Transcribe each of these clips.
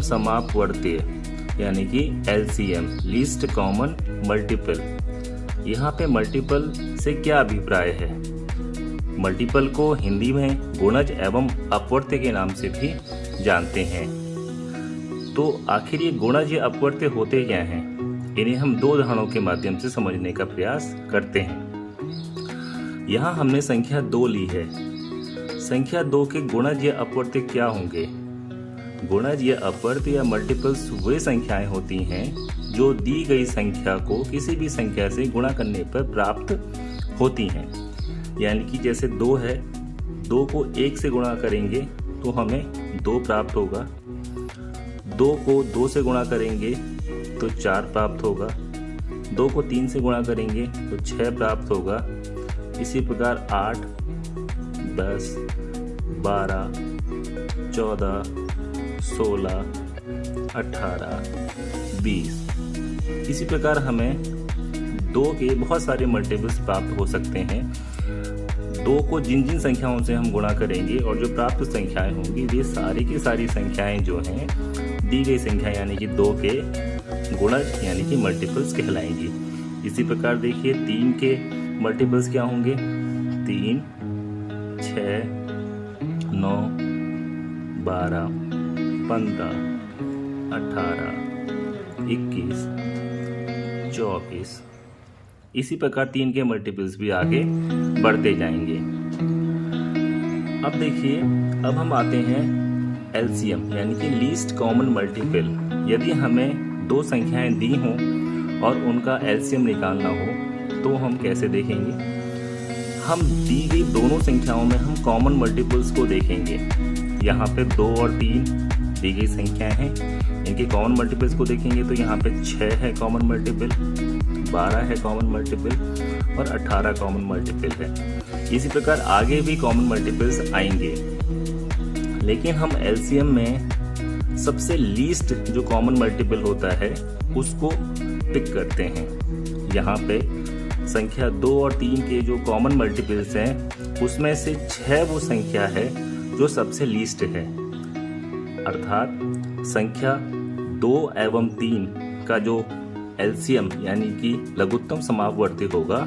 समापवर्तीय यानी कि LCM least common multiple. यहाँ पे मल्टीपल से क्या अभिप्राय है? मल्टीपल को हिंदी में गुणज एवं अपवर्त्य के नाम से भी जानते हैं। तो आखिर ये गुणज या अपवर्त्य होते क्या हैं? इन्हें हम दो उदाहरणों के माध्यम से समझने का प्रयास करते हैं। यहाँ हमने संख्या 2 ली है। संख्या 2 के गुणज या अपवर्त्य क्या होंगे? गुणज या अपवर्त्य या मल्टीपल्स वे संख्याएं होती हैं जो दी गई संख्या को किसी भी संख्या से गुणा करने पर प्राप्त होती हैं। यानी कि जैसे 2 है, 2 को 1 से गुणा करेंगे तो हमें 2 प्राप्त होगा, 2 को 2 से गुणा करेंगे तो 4 प्राप्त होगा, 2 को 3 से गुणा करेंगे तो 6 प्राप्त होगा। इसी प्रकार 8, 10, 12, 14, 16, 18, 20। इसी प्रकार हमें 2 के बहुत सारे मल्टीपल्स प्राप्त हो सकते हैं। 2 को जिन जिन संख्याओं से हम गुणा करेंगे और जो प्राप्त संख्याएं होंगी वे सारी की सारी संख्याएं जो हैं दी गई संख्या यानी कि 2 के गुणज यानी कि मल्टीपल्स कहलाएंगी। इसी प्रकार देखिए 3 के मल्टीपल्स क्या होंगे? 3, 6, 9, 12, 15, 18, 21, 24। इसी प्रकार 3 के मल्टीपल्स भी आगे बढ़ते जाएंगे। अब देखिए, अब हम आते हैं LCM यानी कि लीस्ट कॉमन मल्टीपल। यदि हमें 2 संख्याएं दी हों और उनका LCM निकालना हो तो हम कैसे देखेंगे? हम दी गई दोनों संख्याओं में हम कॉमन मल्टीपल्स को देखेंगे। यहाँ पे 2 और 3 दी गई संख्याएं हैं, इनके कॉमन मल्टीपल्स को देखेंगे तो यहाँ पे 6 है कॉमन मल्टीपल, 12 है कॉमन मल्टीपल और 18 कॉमन मल्टीपल है। इसी प्रकार आगे भी कॉमन मल्टीपल्स आएंगे, लेकिन हम LCM में सबसे लीस्ट जो कॉमन मल्टीपल होता है उसको पिक करते हैं। यहाँ पे संख्या 2 और 3 के जो कॉमन मल्टीपल्स हैं उसमें से 6 वो संख्या है जो सबसे लीस्ट है, अर्थात संख्या 2 एवं 3 का जो LCM यानी कि लघुत्तम समापवर्ती होगा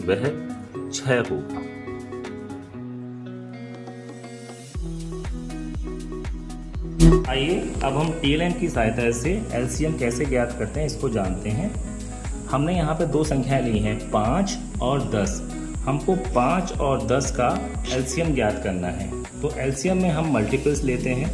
वह 6 होगा। आइए अब हम TLM की सहायता से LCM कैसे ज्ञात करते हैं इसको जानते हैं। हमने यहाँ पे 2 संख्याएं ली हैं 5 और 10। हमको 5 और 10 का LCM ज्ञात करना है। तो LCM में हम मल्टीपल्स लेते हैं।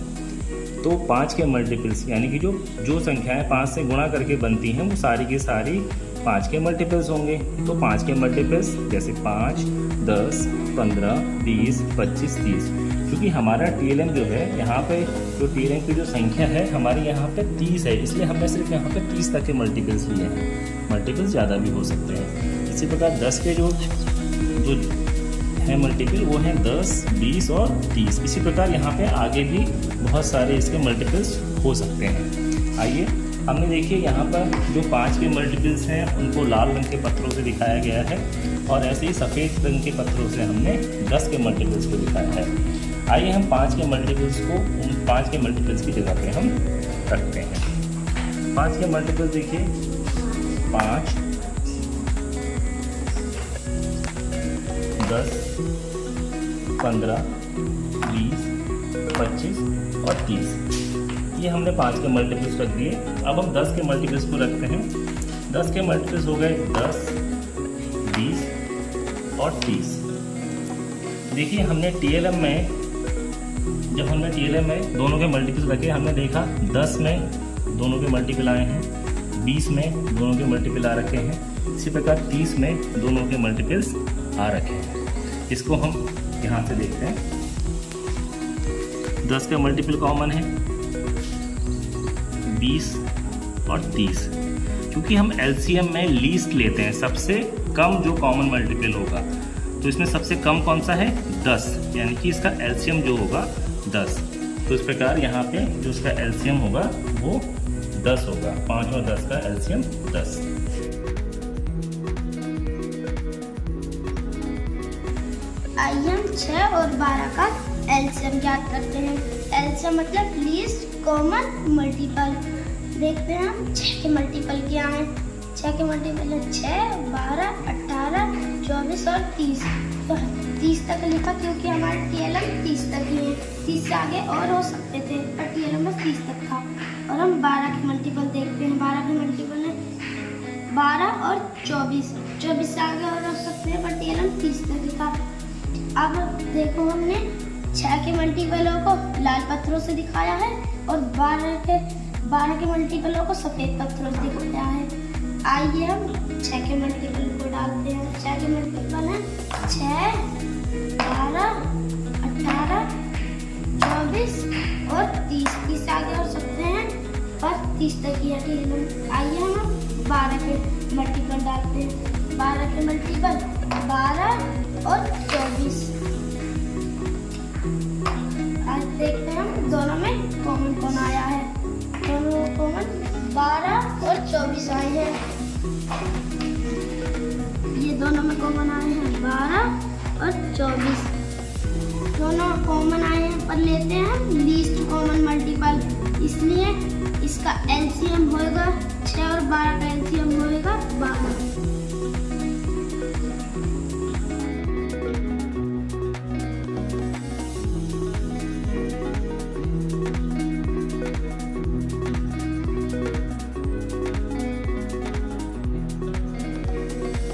तो 5 के मल्टीपल्स यानी कि जो संख्याएं 5 से गुणा करके बनती हैं वो सारी की सारी 5 के मल्टीपल्स होंगे। तो 5 के मल्टीपल्स जैसे 5, 10, 15, 20, 25, 30। क्योंकि हमारा TLM जो है यहाँ पे जो TLM की जो संख्या है हमारी यहाँ पे 30 है, इसलिए हमने सिर्फ यहाँ पे 30 तक के मल्टीपल्स लिए हैं। मल्टीपल्स ज़्यादा भी हो सकते हैं। इसी प्रकार 10 के जो है मल्टीपल वो हैं 10, 20 और 30। इसी प्रकार यहाँ पे आगे भी बहुत सारे इसके मल्टीपल्स हो सकते हैं। आइए हमने देखिए यहाँ पर जो 5 के मल्टीपल्स हैं उनको लाल रंग के पत्थरों से दिखाया गया है और ऐसे ही सफ़ेद रंग के पत्थरों से हमने 10 के मल्टीपल्स को दिखाया है। आइए हम 5 के मल्टीपल्स को उन 5 के मल्टीपल्स की जगह पे हम रखते हैं। 5 के मल्टीपल्स देखिए 5, 10, 15, 20, 25 और 30। ये हमने 5 के मल्टीपल्स रख दिए। अब हम 10 के मल्टीपल्स को रखते हैं। 10 के मल्टीपल्स हो गए 10, 20 और 30। देखिए हमने TLM में जब हमने TLM में दोनों के मल्टीपल्स रखे हमने देखा 10 में दोनों के मल्टीपल आए हैं, 20 में दोनों के मल्टीपल आ रखे हैं, इसी प्रकार 30 में दोनों के मल्टीपल्स आ रखे हैं। इसको हम यहाँ से देखते हैं। 10 का मल्टीपल कॉमन है 20 और 30। क्योंकि हम LCM में लीस्ट लेते हैं, सबसे कम जो कॉमन मल्टीपल होगा, तो इसमें सबसे कम कौन सा है 10, यानी कि इसका LCM जो होगा 10। तो इस प्रकार यहाँ पे जो इसका LCM होगा वो 10 होगा। 5 और 10 का LCM 10। आइए हम 6 और 12 का LCM ज्ञात करते हैं। LCM मतलब लीस्ट कॉमन मल्टीपल। देखते हैं हम 6 के मल्टीपल क्या है। 6 के मल्टीपल है 6, 12, 18, 24 और 30। तो 30 तक लिखा क्योंकि हमारे TLM 30 तक ही है। 30 से आगे और हो सकते थे पर TLM में 30 तक था। और हम 12 के मल्टीपल देखते हैं। 12 के मल्टीपल है 12 और 24। 24 से आगे और हो सकते हैं पर TLM 30 तक ही था। अब देखो हमने 6 के मल्टीपलों को लाल पत्थरों से दिखाया है और 12 के मल्टीपलों को सफ़ेद पत्थरों से दिखाया है। आइए हम 6 के मल्टीपल को डालते हैं। 6 के मल्टीपल हैं 6, 12, 18, 24 और 30। 30 से आगे हो सकते हैं पर 30 तक ही है। आइए हम 12 के मल्टीपल डालते हैं। 12 के मल्टीपल 12 और 24। आज देखते हैं हम दोनों में कॉमन कौन आया है। दोनों कॉमन 12 और 24 आए हैं। ये दोनों में कॉमन आए हैं 12 और 24। दोनों कॉमन आए हैं पर लेते हैं हम लीस्ट कॉमन मल्टीपल, इसलिए इसका LCM होएगा 6 और 12 का LCM होएगा 12।